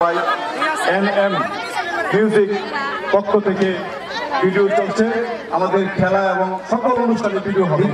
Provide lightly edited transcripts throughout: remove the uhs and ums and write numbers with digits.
NM music পক্ষ থেকে video চলছে আমাদের খেলা এবং সকল অনুষ্ঠানে ভিডিও হবে।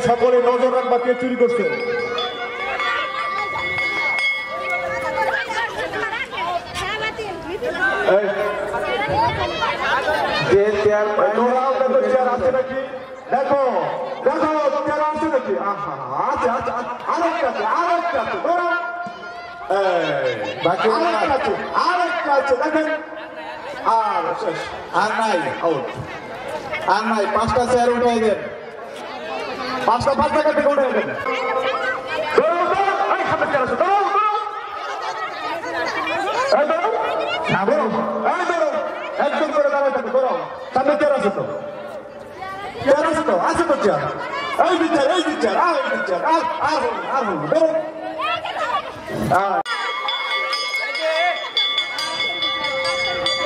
সকলে নজর রাখবা কে চুরি করছে। দেখো দেখো চেয়ার আছে নাকি? আর নাই আর নাই 5টা চেয়ার উঠাই দেন, 5টা কাটে উঠে দেন। একদম করে দাঁড়ায় থাকো, ধরো সামনে চেয়ার আছে তো, চেয়ার আছে তো, আছে তো চেয়ার। এই বিচার এই বিচার আর বিচার আর ধরো।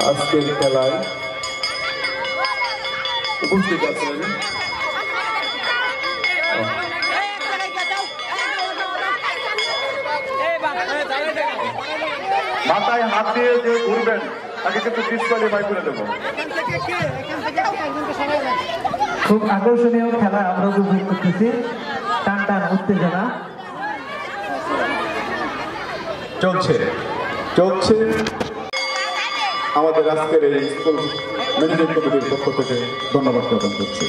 আজকের খেলায় উপস্থিত আছেন মাথায় হাত দিয়ে যে ঘুরবেন তাকে কিন্তু ডিসকোয়ালিফাই করে দেবো। খুব আকর্ষণীয় খেলা আমরা উপভোগ করতেছি, টান টান উত্তেজনা চলছে চলছে। আমাদের আজকের এই স্কুল ম্যানেজমেন্ট কমিটির পক্ষ থেকে ধন্যবাদ জ্ঞাপন করছি।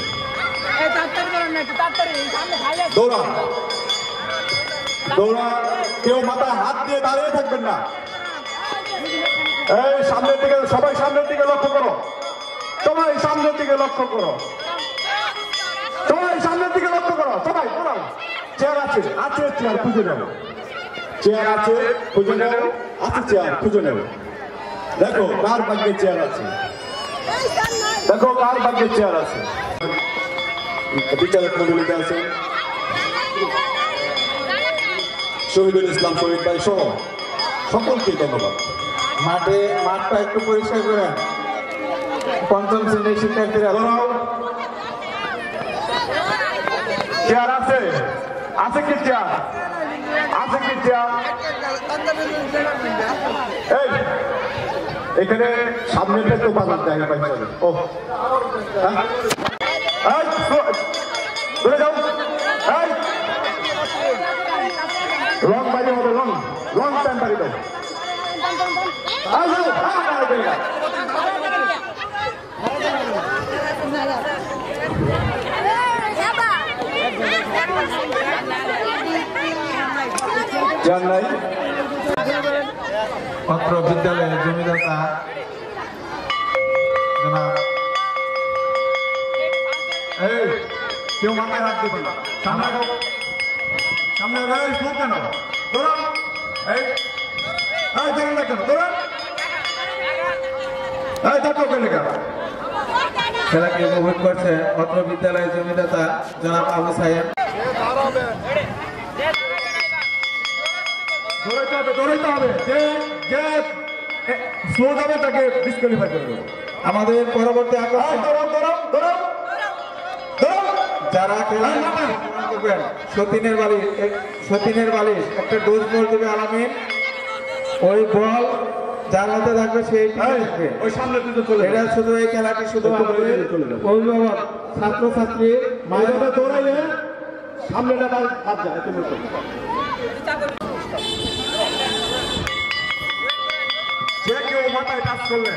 দৌড়া দৌড়া, কেউ মাথায় হাত দিয়ে দাঁড়িয়ে থাকবেন না। এই সামনের দিকে, সবাই সামনের দিকে লক্ষ্য করো, সবাই সামনের দিকে লক্ষ্য করো, সবাই সামনের দিকে লক্ষ্য করো, সবাই বলো। চেয়ার আছে আছে চেয়ার খুঁজে নেব, চেয়ার আছে খুঁজে নেব, আছে চেয়ার খুঁজে নেব। দেখো কার ভাগ্যে চেয়ার আছে, দেখো কার ভাগ্যে চেয়ার আছে। বিচারক মন্ডলীতে আছে শহীদুল ইসলাম শহীদ ভাই সহ সকলকে ধন্যবাদ। মাঠটা একটু পরিষ্কার করে 5ম শ্রেণীর শিক্ষার্থীরা চেয়ার আছে, আছে কি চেয়ার, আছে কি চেয়ার? এই এখানে সামনেটা তো বাজার জায়গা পাইছে। ও ধরে যাও, এই লং বাড়ি হবে, লং টাইম বাড়ি দাও। অত্র বিদ্যালয়ের জমিদাতা এই কেউ মাথায় হাত দিবেন না, সামনে সামনে কেন ধরো, এই ধরেন না কেন ধরো, দেখো কেন খেলাকে উপভোগ করছে অত্র বিদ্যালয়ের জমিদাতা জনাব আবু সাহেব। দৌড়াইতে হবে, যে স্লো যাবে তাকে ডিসকোয়ালিফাই করে দেবো। আমাদের পরবর্তী আকর্ষণ যারা খেলা করবেন সতীনের বালিশ একটা ডোজ বল দেবে আলামিন, ওই বল যার হাতে থাকবে সেই ওই সামনে দিকে চলে এটা শুধু এই খেলাটি শুধু আমাদের অভিভাবক ছাত্রছাত্রী মাঝে দৌড়াইলে সামনেটা হাত যায় তুমি যে কেউ মাথায় টাচ করলে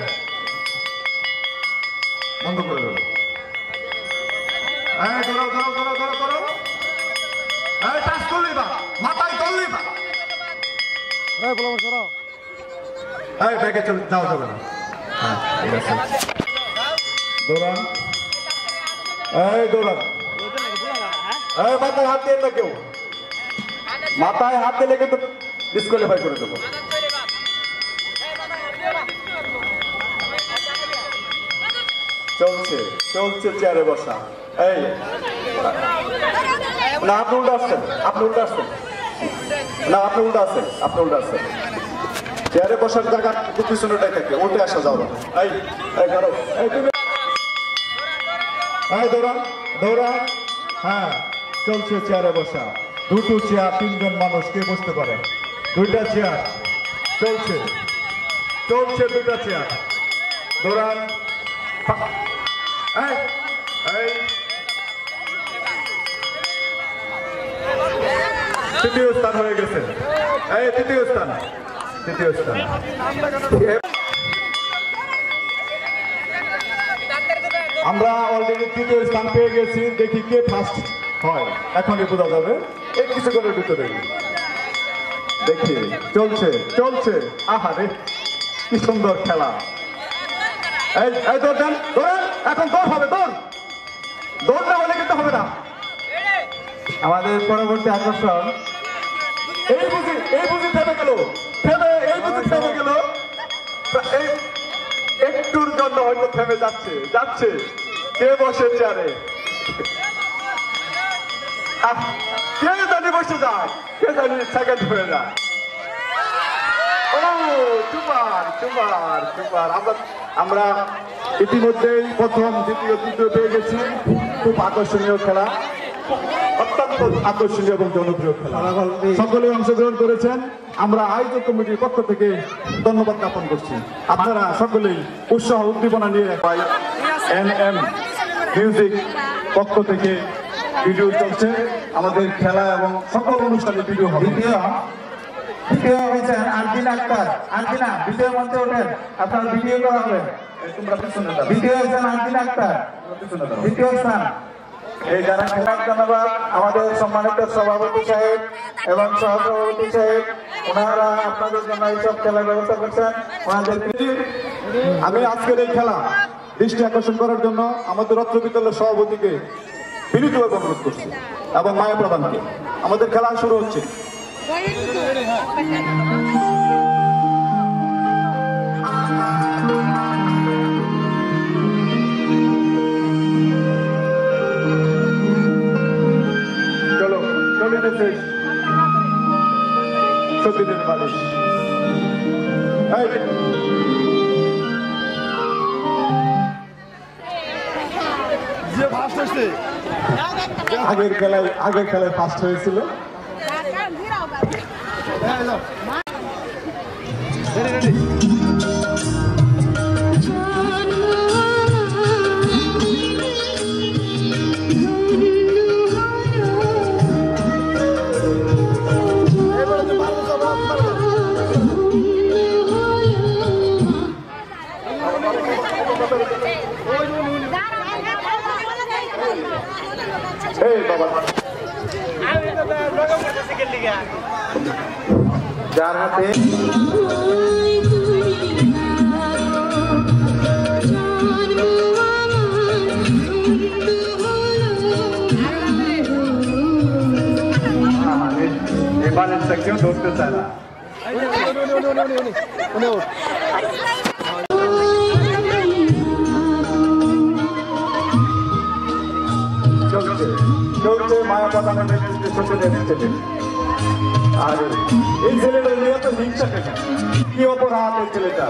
বন্ধ করে দেবো। ধরো টাচ করলি বা মাথায় ধরলি বা ব্যাগে চলে যাওয়া যাবে না। হ্যাঁ ঠিক আছে দৌড়ান দৌড়ান মাথায় হাত দিয়ে না কেউ মাথায় হাত দিলে কিন্তু ডিসকোয়ালিফাই করে দেবো। চলছে চেয়ারে বসা এই না আপনি উল্টা আসছেন না আপনি উল্টা আসছেন চেয়ারে বসার জায়গা পিছনেটাই থাকে উল্টে আসা যাও না এই ধরো এই দৌড়ান হ্যাঁ চলছে চেয়ারে বসা দুটো চেয়ার তিনজন মানুষ কে বসতে পারে দুইটা চেয়ার চলছে দুটা চেয়ার দৌড়ান তৃতীয় স্থান হয়ে গেছে তৃতীয় স্থান আমরা অলরেডি তৃতীয় স্থান পেয়ে গেছি দেখি কে ফার্স্ট হয় এখনই বোঝা যাবে এই কিছুক্ষণের ভিতরে দেখি চলছে আহারে কি সুন্দর খেলা এই দৌড় এখন দৌড় হবে দৌড় না হলে কিন্তু হবে না। আমাদের পরবর্তী আকর্ষণ এই বুঝি থেমে গেল একটুর জন্য হয়তো থেমে যাচ্ছে কে বসে চেয়ারে কে জানি বসে যায় কে জানি সেকেন্ড হয়ে যায় চুপার আমরা ইতিমধ্যেই প্রথম দ্বিতীয় তৃতীয় পেয়ে গেছি খুব আকর্ষণীয় খেলা অত্যন্ত আকর্ষণীয় এবং জনপ্রিয় খেলা সকলে অংশগ্রহণ করেছেন আমরা আয়োজক কমিটির পক্ষ থেকে ধন্যবাদ জ্ঞাপন করছি আপনারা সকলেই উৎসাহ উদ্দীপনা নিয়ে NM মিউজিক পক্ষ থেকে ভিডিও চলছে আমাদের খেলা এবং সকল অনুষ্ঠানে ভিডিও হবে দ্বিতীয় হয়েছেন আরদিন আক্তার আরদিনা দ্বিতীয় মঞ্চে ওঠেন আপনার ভিডিও করা হবে দ্বিতীয় হয়েছেন আরদিন আক্তার দ্বিতীয় স্থান এই যারা খেলার ধন্যবাদ আমাদের সম্মানিত সভাপতি সাহেব এবং সহসভাপতি সাহেব ওনারা আপনাদের জন্য এইসব খেলার ব্যবস্থা করছেন আমি আজকের এই খেলা দৃষ্টি আকর্ষণ করার জন্য আমাদের অত্র বিদ্যালয়ের সভাপতিকে বিনীতভাবে অনুরোধ করছি এবং মায়া প্রধানকে আমাদের খেলা শুরু হচ্ছে সতীনের বাড়ি আগের খেলায় ফার্স্ট হয়েছিল যার হাতে ব্যালেন্সটা কেউ ধরতে চায় না চলছে মায়া প্রধানের নেতৃত্বে শোষণের ছেলে আর এই ছেলেটা নিয়ে তো হিংসা কেন কি অপরাধ এই ছেলেটা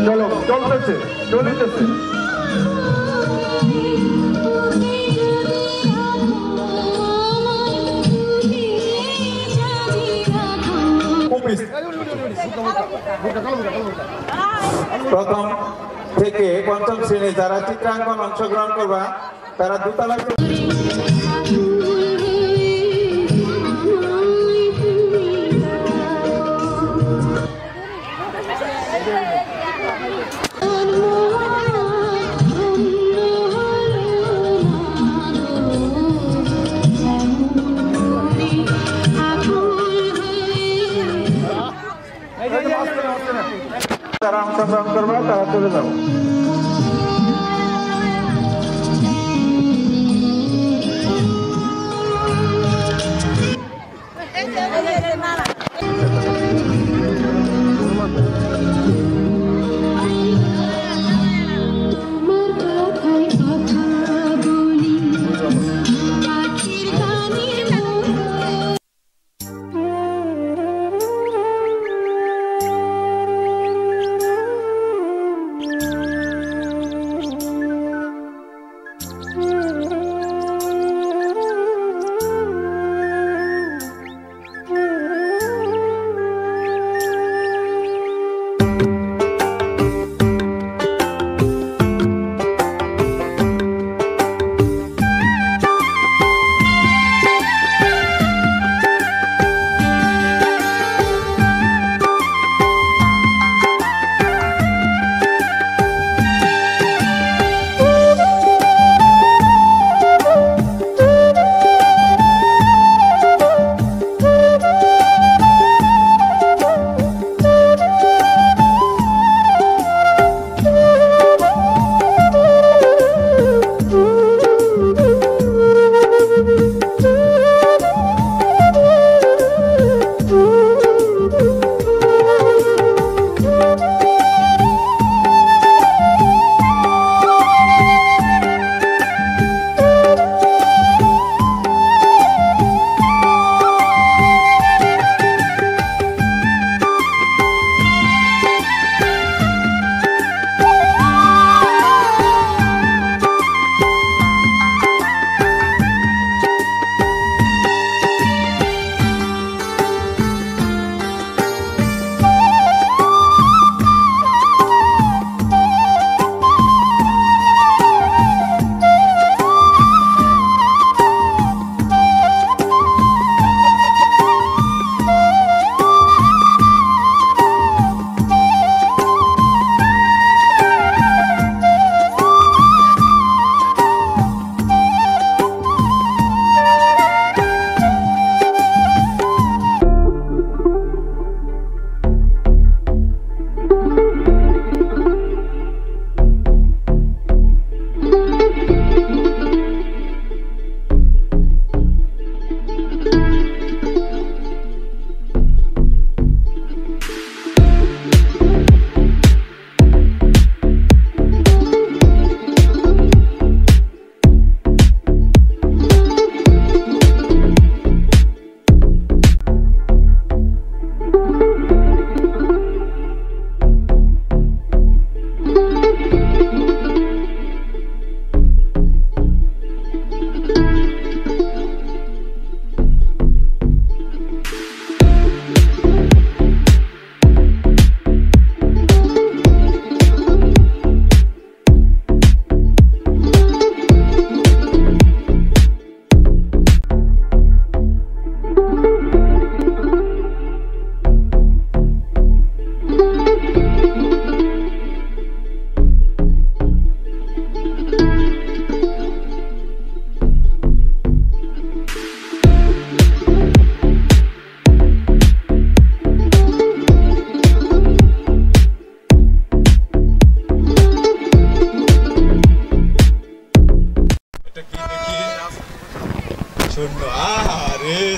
চলো চলতেছে চলিতেছে প্রথম থেকে পঞ্চম শ্রেণী যারা চিত্রাঙ্কন অংশগ্রহণ করবা তারা দুতলা যারা অংশগ্রহণ করবা তারা চলে যাও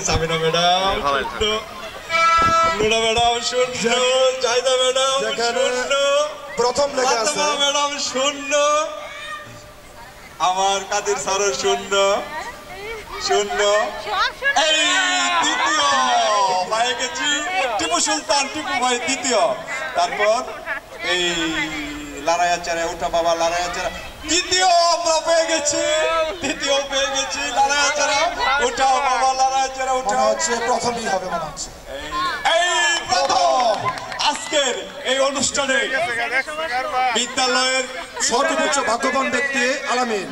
সামিনা ম্যাডাম নুরা ম্যাডাম শূন্য, জাহিদা ম্যাডাম শূন্য, প্রথম লেখা আছে ফাতেমা ম্যাডাম শূন্য, আমার কাদের স্যারও শূন্য শূন্য। এই দ্বিতীয় পায়ে গেছি টিপু সুলতান টিপু ভাই দ্বিতীয় তারপর এই লারায়াচারে উঠা বাবা লারায়াচারা দ্বিতীয় আমরা পেয়ে গেছি দ্বিতীয় পেয়ে গেছি লারায়াচারা উঠা বাবা লারায়াচারা উঠা হচ্ছে প্রথমেই হবে মনে হচ্ছে এই প্রথম আজকের এই অনুষ্ঠানে বিদ্যালয়ের সর্বোচ্চ ভাগ্যবান ব্যক্তি আলামিন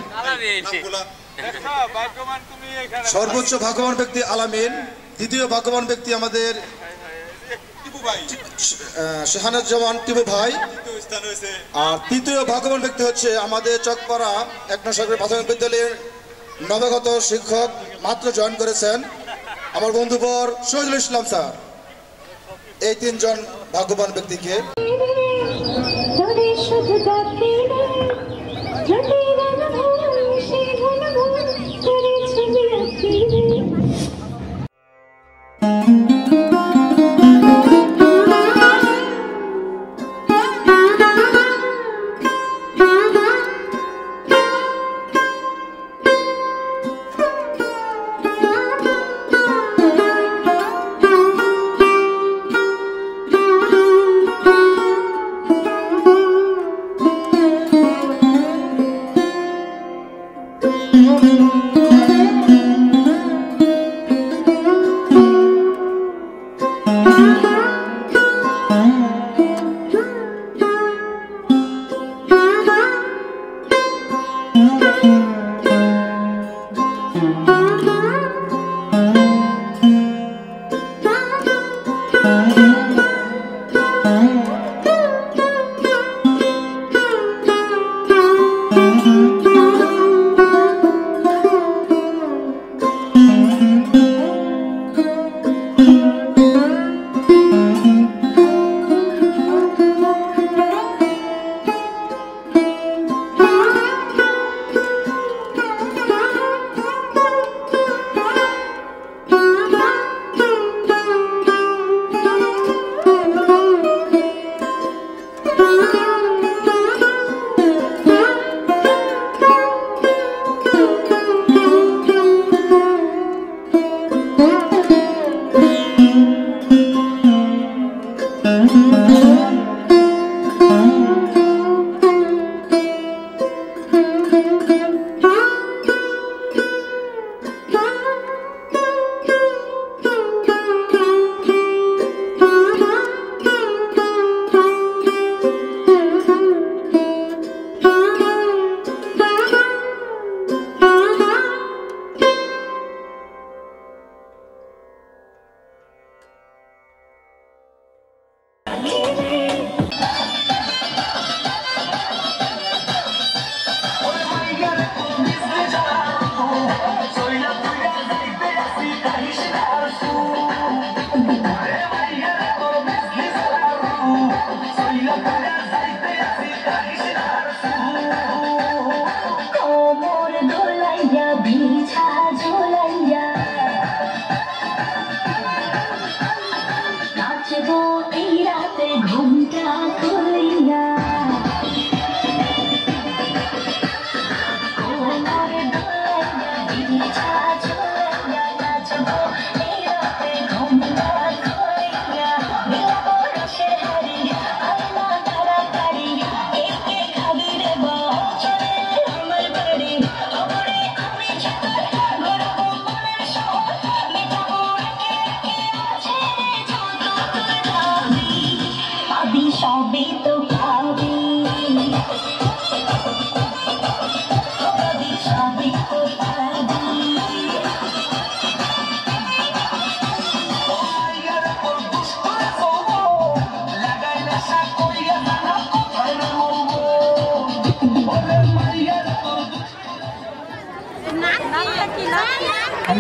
সর্বোচ্চ ভাগ্যবান ব্যক্তি আলামিন দ্বিতীয় ভাগ্যবান ব্যক্তি আমাদের শাহানুজ্জামান টিপু ভাই আর তৃতীয় ভাগ্যবান ব্যক্তি হচ্ছে আমাদের চকপাড়া ১ নং সরকারি প্রাথমিক বিদ্যালয়ের নবাগত শিক্ষক মাত্র জয়েন করেছেন আমার বন্ধুবর শহীদুল ইসলাম স্যার এই তিনজন ভাগ্যবান ব্যক্তিকে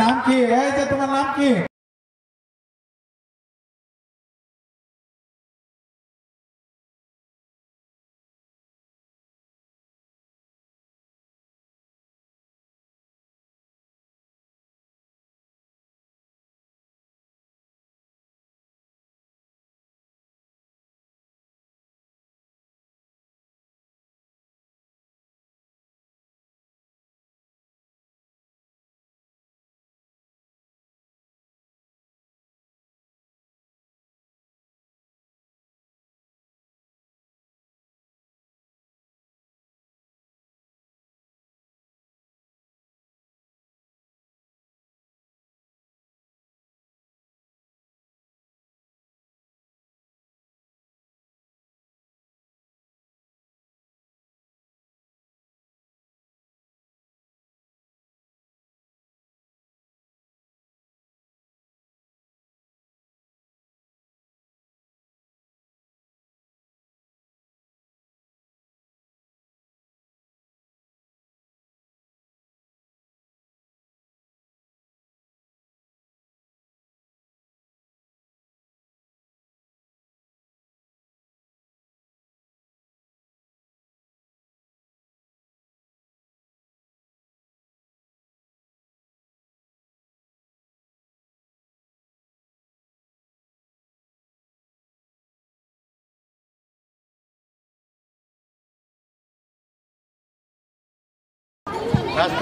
নাম কি? এই যে তোমার নাম কি?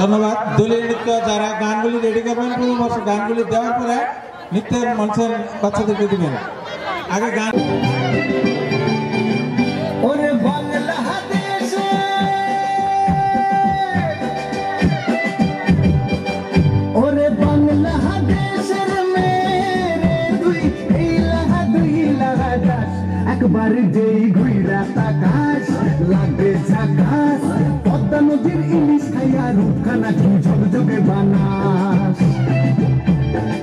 ধন্যবাদ। দলীয় নৃত্য যারা গানগুলি রেডি করবেন, পূর্ব বর্ষে গানগুলি দেওয়ার পরে নৃত্যের মঞ্চের বাচ্চাদেরকে দিবেন। আগে গান ওরে বাংলাদেশে ওরে বাংলাদেশের মেরে দুই লাগাস একবার যেই ঘুইরা তাকাস লাগে ঝাকাস পদ্মা নদীর ইলিশ খাইয়া রূপখানা কি ঝকঝকে বানাস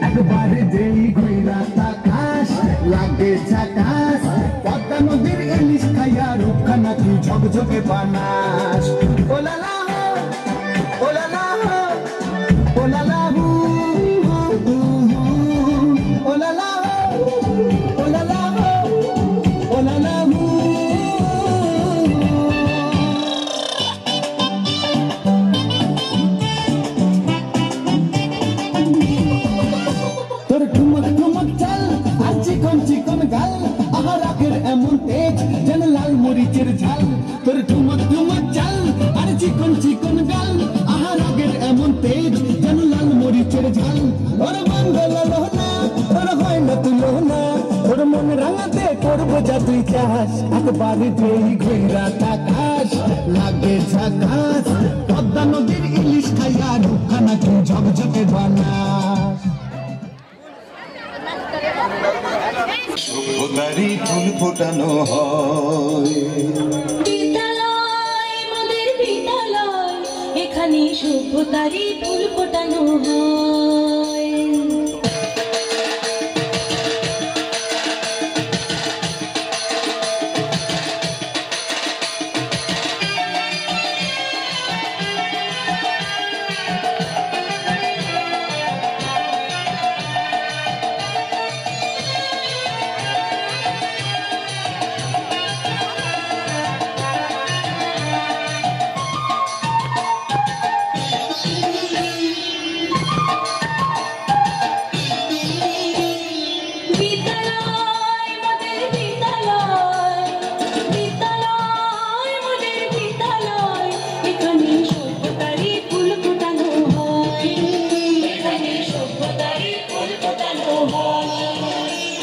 একবার যেই ঘুইরা তাকাস লাগে ঝাকাস পদ্মা নদীর ইলিশ খাইয়া রূপখানা কি ঝকঝকে বানাস ওলালা ওলালা ওলালা ওলালা ওলালা ওলালা তোর ঠুমক ঠুমক চাল আর চিকন চিকন গাল আহার আগের এমন তেজ যেন লাল মরিচের ঝাল তোর ঠুমক ঠুমক চাল আর চিকন চিকন গাল আহার আগের এমন তেজ যেন লাল মরিচের ঝাল ওর মঙ্গল লোনা তোর হয় না তুলো না তোর মন রাঙাতে করবো যা তুই চাস একবার যেই ঘুইরা তাকাস লাগে ঝাকাস পদ্মা নদীর ইলিশ খাইয়া রূপখানা কি ঝকঝকে বানাস সভ্যতারই ফুল ফোটানো হয় বিদ্যালয় মোদের বিদ্যালয় এখানে সভ্যতারই ফুল ফোটানো হয়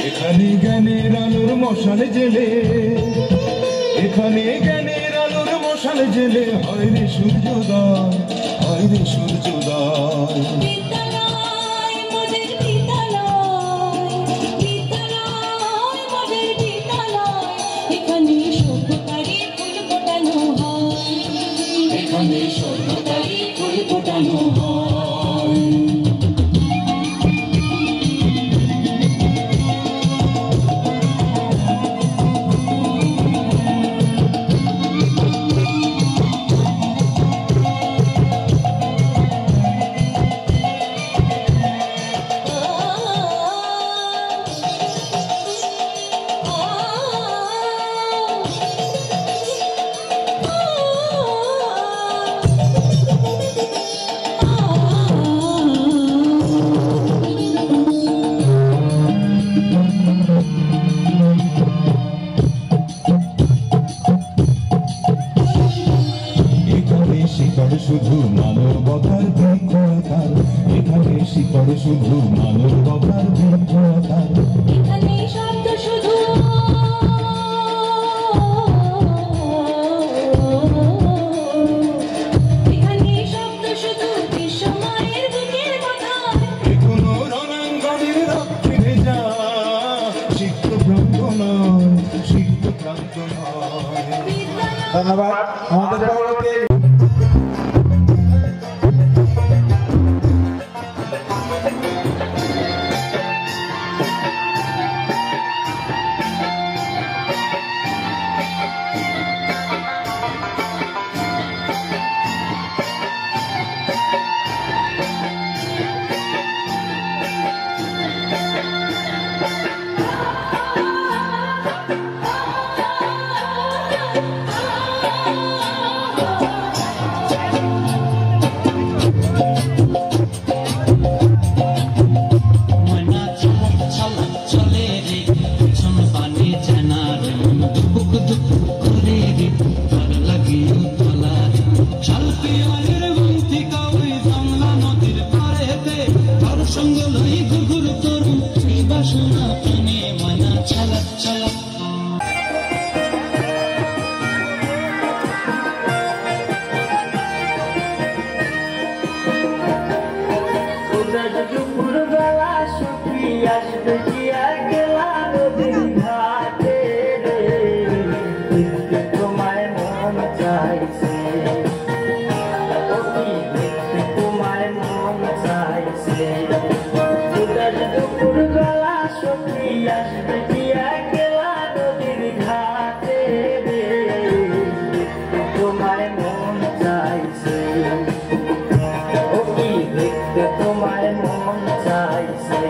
এখানে জ্ঞানের আলোর মশাল জেলে এখানে জ্ঞানের আলোর মশাল জেলে হয় রে সূর্যোদয় হয় রে সূর্যোদয় বিদ্যালয় মোদের বিদ্যালয় বিদ্যালয় মোদের বিদ্যালয় এখানে সভ্যতারই ফুল ফোটানো হয় এখানে সভ্যতারই ফুল ফোটানো হয় শুধু মানবতার বৃক্ষতার এখানে শিকড় শুধু মানবতার বৃক্ষতার এখানে শব্দ শুধু এখানে শব্দ শুধু বিশ্বমায়ের বুকের কথা এখনো রণাঙ্গনের রক্ষে যা সিক্ত প্রান্ত নয় সিক্ত প্রান্ত নয়। ধন্যবাদ। আমাদের পরবর্তী আসবে কি একলা নদীর ঘাটে রে দেখতে তোমায় মন চাইছে ও কি দেখতে তোমায় মন চাইছে উদাস দুপুর বেলা সখী আসবে কি একলা নদীর ঘাটে রে দেখতে তোমায় মন চাইছে ও কি দেখতে তোমায় মন চাইছে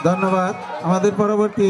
ধন্যবাদ। আমাদের পরবর্তী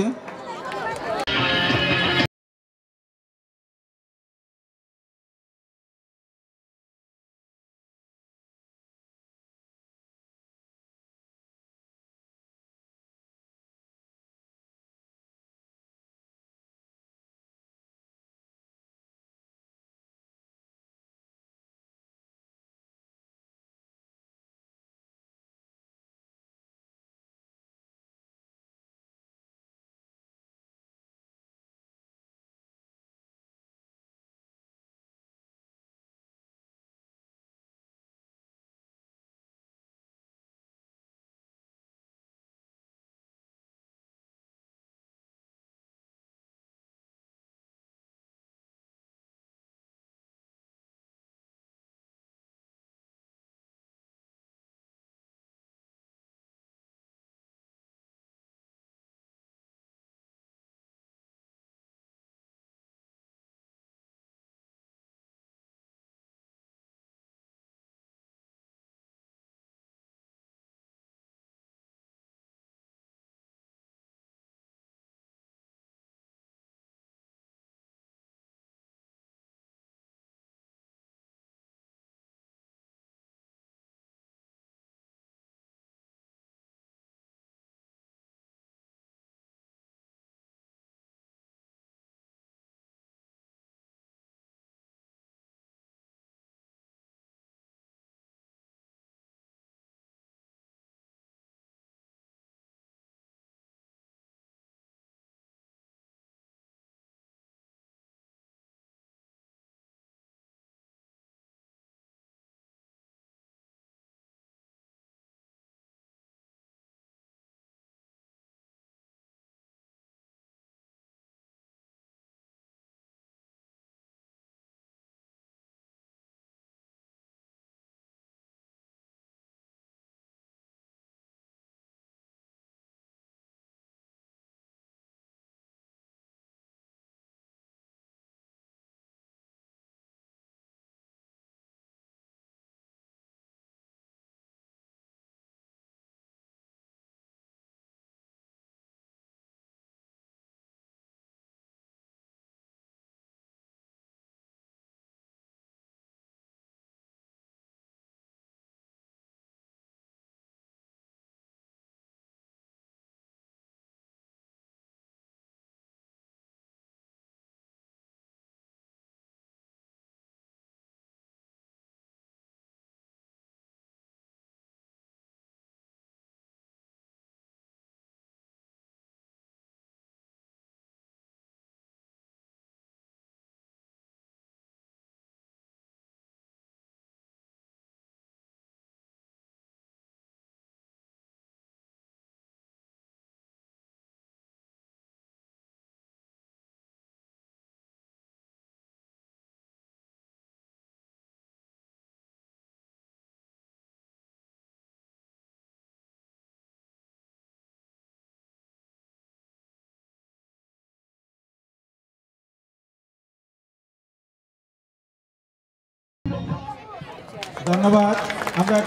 ধন্যবাদ। আমরা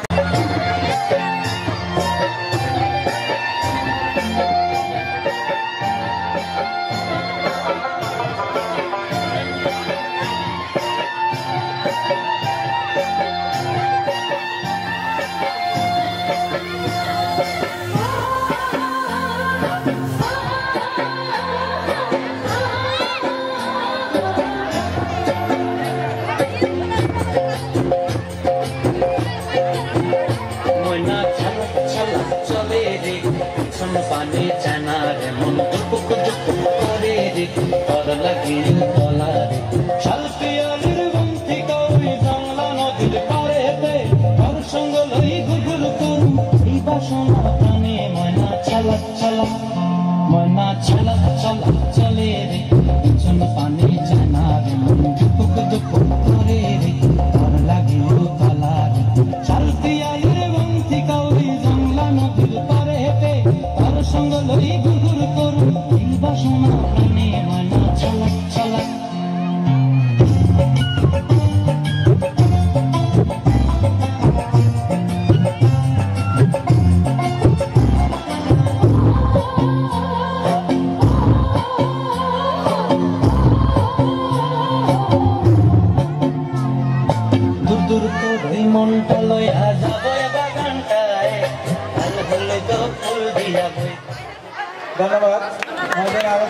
পানি চানা রে মন দুপুক দুপুক করে রে তোর লাগি গলা রে শালপিয়ালির বন্তি কই জংলা নদীর পারেতে তোর সঙ্গ লই ঘুরঘুর করু এই বাসনা প্রাণে ময়না ছালা ছালা ময়না ছালা ছালা চলে রে চল পানি চানা রে মন দুপুক দুপুক করে রে তোর লাগি গলা রে শালপিয়ালির বন্তি কই জংলা নদীর পারেতে সঙ্গ লই ঘুরঘুর করু এই বাসনা প্রাণে ময়না ছলক ছলক দূর দূর করে মনটা লইয়া যাবো বাগানটায় ভাল হলে তো ফুল দিয়া বই। ধন্যবাদ। আমাদের আরো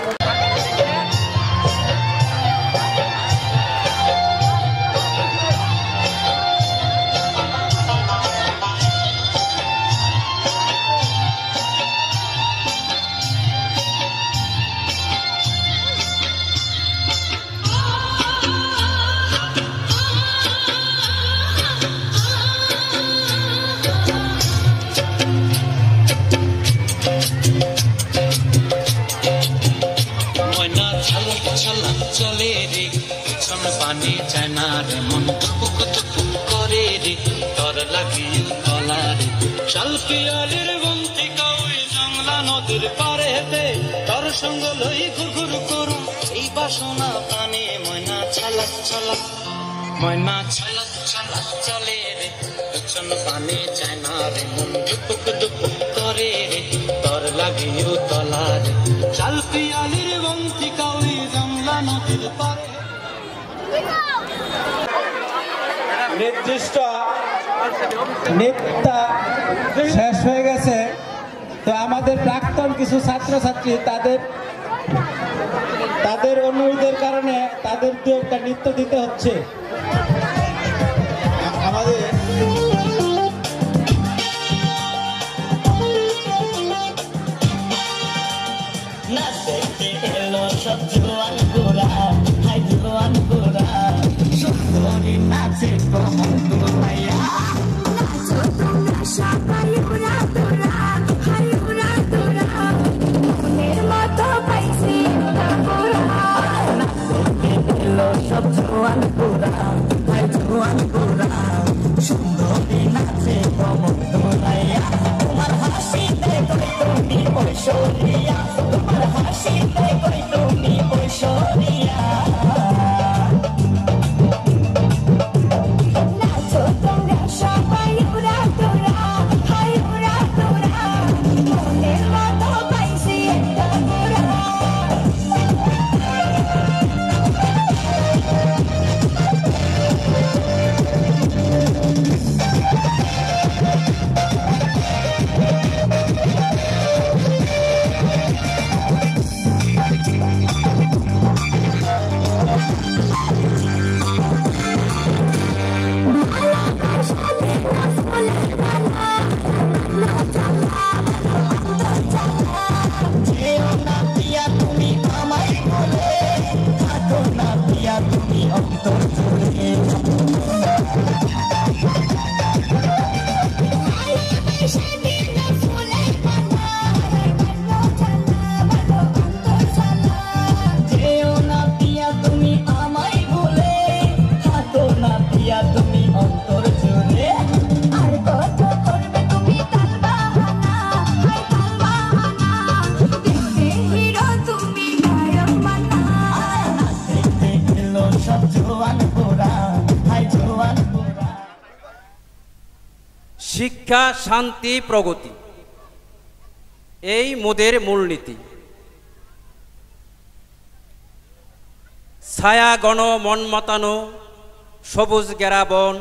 চলে রে পিছন পানি চায়না রে মন দুপুক দুপুক করে রে তোর লাগি গলা রে শালপিয়ালির বন্তি কই জংলা নদীর পারেতে তোর সঙ্গ লই ঘুরঘুর করু এই বাসনা প্রাণে ময়না ছালাক ছালাক ময়না ছালাক ছালাক চলে রে পিছন পানি চায়না রে মন দুপুক দুপুক করে রে তোর লাগি গলা রে শালপিয়ালির বন্তি কই জংলা নদীর পারে। নির্দিষ্ট নৃত্য শেষ হয়ে গেছে, তো আমাদের প্রাক্তন কিছু ছাত্রছাত্রী তাদের অনুরোধের কারণে তাদের দু একটা নৃত্য দিতে হচ্ছে। আমাদের সব জোয়ান গোরা হাই জোয়ান গোরা সুন্দরী নাচে কমন তোলাইয়া নাচো তোমরা সবাই উড়া তোরা হাই উড়া তোরা মনের মতো পাইছি গোরা নাচতে এলো সব জোয়ান গোরা হাই জোয়ান গোরা সুন্দরী নাচে কমন তোলাইয়া তোমার হাসিতে কই তুমি ঐশ্বরিয়া তোমার হাসিতে কই তুমি ঐশ্বরিয়া নাচ শিক্ষা, শান্তি, প্রগতি, এই মোদের মূলনীতি। ছায়া গণ মন মাতানো, সবুজ গেরা বন,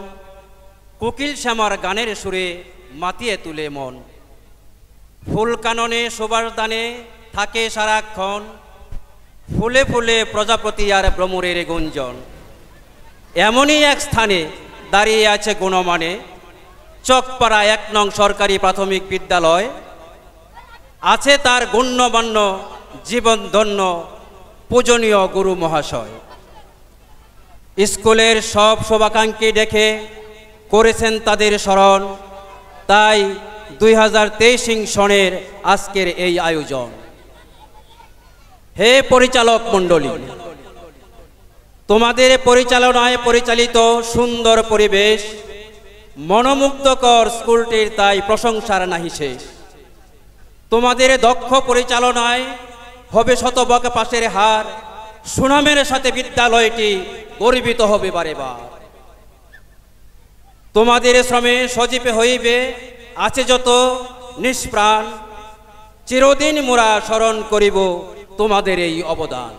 কোকিল শ্যামার গানের সুরে মাতিয়ে তুলে মন। ফুল কাননে সুবাস দানে থাকে সারাক্ষণ, ফুলে ফুলে প্রজাপতি আর ভ্রমরের গুঞ্জন। এমনই এক স্থানে দাঁড়িয়ে আছে গুণমানে চকপাড়া ১ নং সরকারি প্রাথমিক বিদ্যালয়। আছে তার গণ্যমান্য জীবনধন্য পূজনীয় গুরু মহাশয়। স্কুলের সব শুভাকাঙ্ক্ষী ডেকে করেছেন তাদের স্মরণ, তাই 2023 সনের আজকের এই আয়োজন। হে পরিচালক মণ্ডলী, তোমাদের পরিচালনায় পরিচালিত সুন্দর পরিবেশ, মনোমুগ্ধকর স্কুলটির তাই প্রশংসার নাহি শেষ। তোমাদের দক্ষ পরিচালনায় হবে শতভাগ পাশের হার, সুনামের সাথে বিদ্যালয়টি গর্বিত হবে বারে বার। তোমাদের শ্রমে সজীবে হইবে আছে যত নিষ্প্রাণ, চিরদিন মোরা স্মরণ করিব তোমাদের এই অবদান।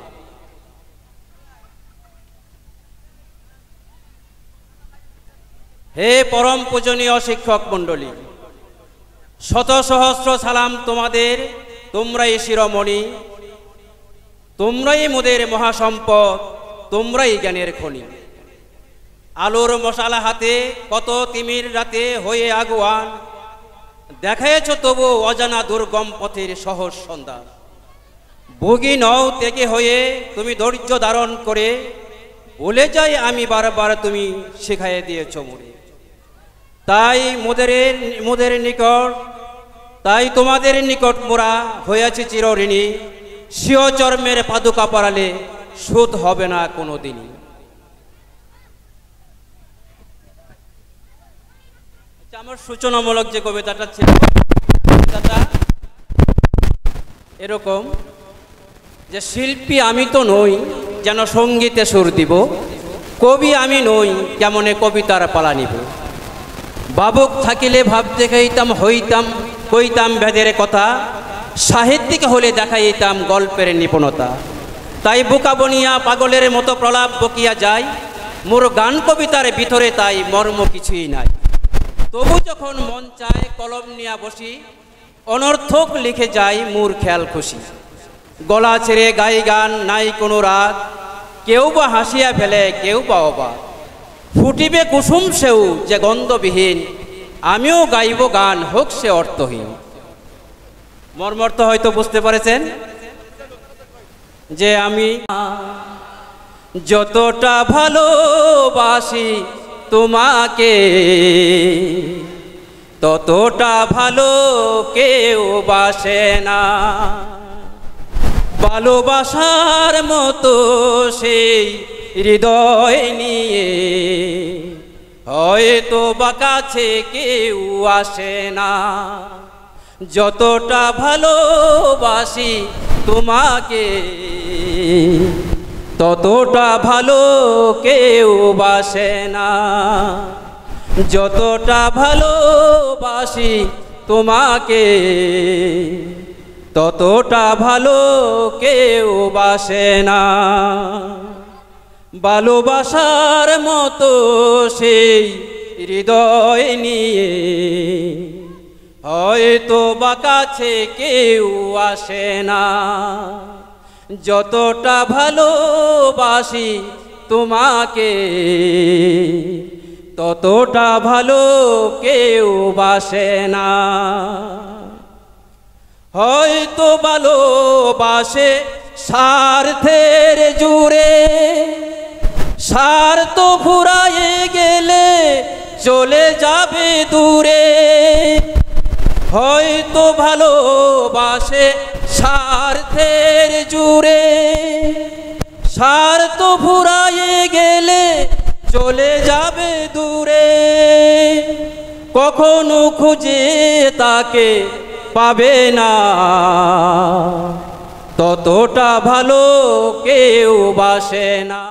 হে পরম পূজনীয় শিক্ষক মণ্ডলী, শত সহস্র সালাম তোমাদের, তোমরাই শিরোমণি, তোমরাই মোদের মহাসম্পদ, তোমরাই জ্ঞানের খনি। আলোর মশালা হাতে কত তিমির রাতে হয়ে আগুয়ান, দেখাইছ তবু অজানা দুর্গম পথের সহজ সন্ধান। ভোগী নও তেকে হয়ে তুমি ধৈর্য ধারণ করে, বলে যাই আমি বারবার তুমি শিখাইয়ে দিয়েছ মোরে। তাই মোদের নিকট, তাই তোমাদের নিকট মোরা হয়েছে চিরঋণী, স্বীয় চর্মের পাদুকা পরালে শোধ হবে না কোনো দিনই। আমার সূচনামূলক যে কবিতাটা ছিল, কবিতাটা এরকম যে শিল্পী আমি তো নই যেন সঙ্গীতে সুর দিব, কবি আমি নই কেমনে কবিতার পালা নিব। বাবুক থাকিলে ভাবতে কইতাম ভেদের কথা, সাহিত্যিক হলে দেখাইতাম গল্পের নিপুণতা। তাই বোকা বনিয়া পাগলের মতো প্রলাপ বকিয়া যায়, মোর গান কবিতার ভিতরে তাই মর্ম কিছুই নাই। তবু যখন মন চায় কলম নিয়া বসি, অনর্থক লিখে যাই মোর খেয়াল খুশি। গলা ছেড়ে গাই গান নাই কোনো রাত, কেউ বা হাসিয়া ফেলে কেউ বা অবাক। ফুটিবে কুসুম সেও যে গন্ধবিহীন, আমিও গাইব গান হোক সে অর্থহীন। মর্মর্থ হয়তো বুঝতে পারেছেন যে আমি যতটা ভালোবাসি তোমাকে, ততটা ভালো কেউ বাসে না। ভালোবাসার মতো সেই হৃদয় নিয়ে হয়তো বা কাছে কেউ আসে না। যতটা ভালোবাসি তোমাকে, ততটা ভালো কেউ বাসে না। যতটা ভালোবাসি তোমাকে, ততটা ভালো কেউ বাসে না। ভালোবাসার মতো সেই হৃদয় নিয়ে হয়তো বা কাছে কেউ আসে না। যতটা ভালোবাসি তোমাকে, ততটা ভালো কেউ বাসে না। হয়তো ভালোবাসে স্বার্থের জুড়ে, স্বার্থ ফুরায়ে গেলে চলে যাবে দূরে। হয়তো ভালোবাসে স্বার্থের জুড়ে, স্বার্থ ফুরায়ে গেলে চলে যাবে দূরে। কখনো খুঁজে তাকে পাবে না, ততটা ভালো কেউ বাসে না।